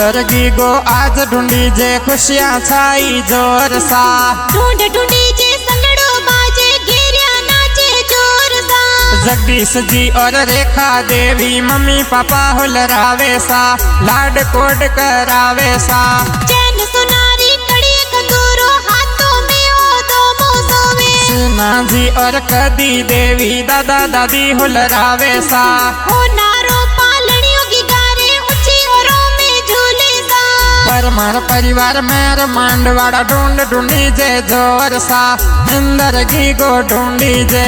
इंदर की गो आज ढूंढी जे खुशियाँ छाई जोर सा। ढूंढ ढूंढी जे संगड़ो बाजे घेरिया नाचे जोर सा। जगदीश जी और रेखा देवी मम्मी पापा हुलरावे सा, लाड कोड करावे सा। चैन सुनारी कड़ी खजूरो हाथों में ओ दो मौसोवे। सीना जी और कदी देवी दादा दादी हुलरावे सा। हो नारो पालनियों की गारे ऊंची ओरों में झूले सा। परमार परिवार में मांडवाड़ा ढूंढ ढूंढी जे जोर सा, इंदर की गो ढूंढी जे।